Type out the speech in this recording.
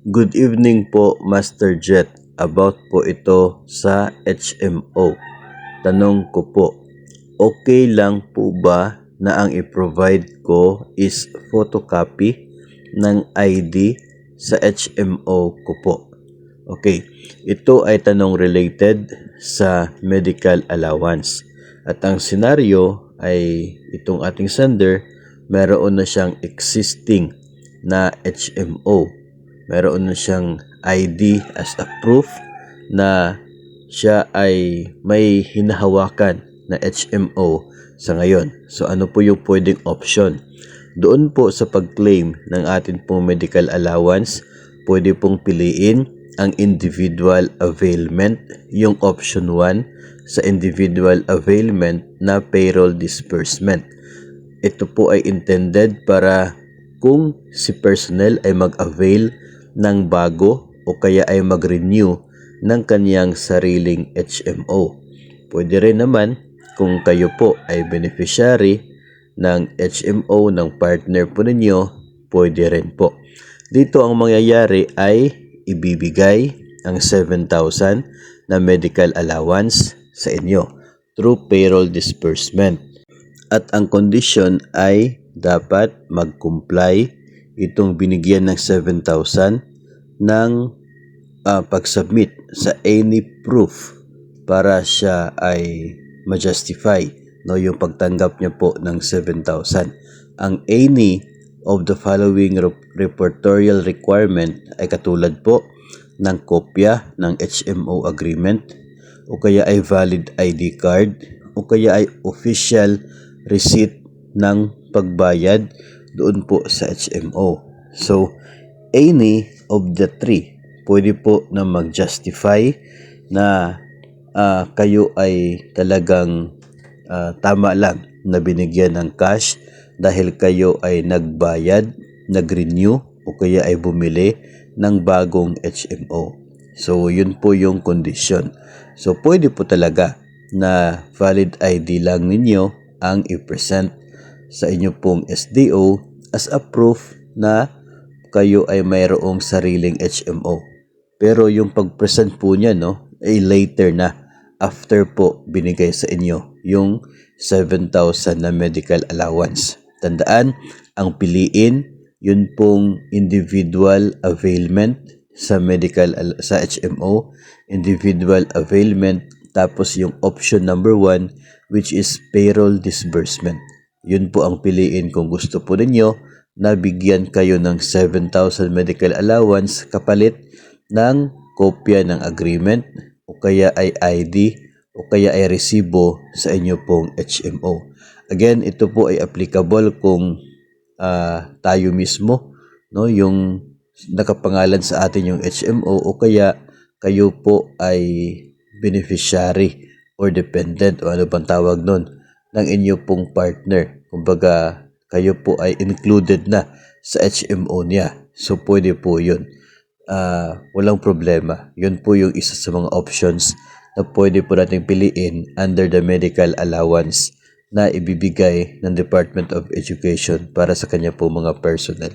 Good evening po, Master Jet. About po ito sa HMO. Tanong ko po, okay lang po ba na ang i-provide ko is photocopy ng ID sa HMO ko po? Okay, ito ay tanong related sa medical allowance. At ang senaryo ay itong ating sender, meron na siyang existing na HMO. Meron na siyang ID as a proof na siya ay may hinahawakan na HMO sa ngayon. So ano po yung pwedeng option? Doon po sa pag-claim ng atin pong medical allowance, pwede pong piliin ang individual availment, yung option 1 sa individual availment na payroll disbursement. Ito po ay intended para kung si personnel ay mag-avail ng bago o kaya ay mag-renew ng kanyang sariling HMO. Pwede rin naman kung kayo po ay beneficiary ng HMO ng partner po ninyo, pwede rin po. Dito ang mangyayari ay ibibigay ang 7,000 na medical allowance sa inyo through payroll disbursement. At ang condition ay dapat mag-comply itong binigyan ng 7,000 ng pag-submit sa any proof para siya ay ma-justify yung pagtanggap niya po ng 7,000. Ang any of the following reportorial requirement ay katulad po ng kopya ng HMO agreement o kaya ay valid ID card o kaya ay official receipt ng pagbayad doon po sa HMO. So, any of the three, pwede po na mag-justify na kayo ay talagang tama lang na binigyan ng cash dahil kayo ay nagbayad, nag-renew o kaya ay bumili ng bagong HMO. So, yun po yung condition. So, pwede po talaga na valid ID lang ninyo ang i-present sa inyo pong SDO as a proof na kayo ay mayroong sariling HMO. Pero yung pag-present po niya ay later na after po binigay sa inyo yung 7,000 na medical allowance. Tandaan, ang piliin yun pong individual availment sa sa HMO, individual availment, tapos yung option number 1 which is payroll disbursement. Yun po ang piliin kung gusto po ninyo na bigyan kayo ng 7,000 medical allowance kapalit ng kopya ng agreement o kaya ay ID o kaya ay resibo sa inyo pong HMO. Again, ito po ay applicable kung tayo mismo yung nakapangalan sa atin yung HMO o kaya kayo po ay beneficiary or dependent o ano bang tawag nun ng inyo pong partner. Kumbaga, kayo po ay included na sa HMO niya. So, pwede po yun. Walang problema. Yun po yung isa sa mga options na pwede po natin piliin under the medical allowance na ibibigay ng Department of Education para sa kanya po mga personnel.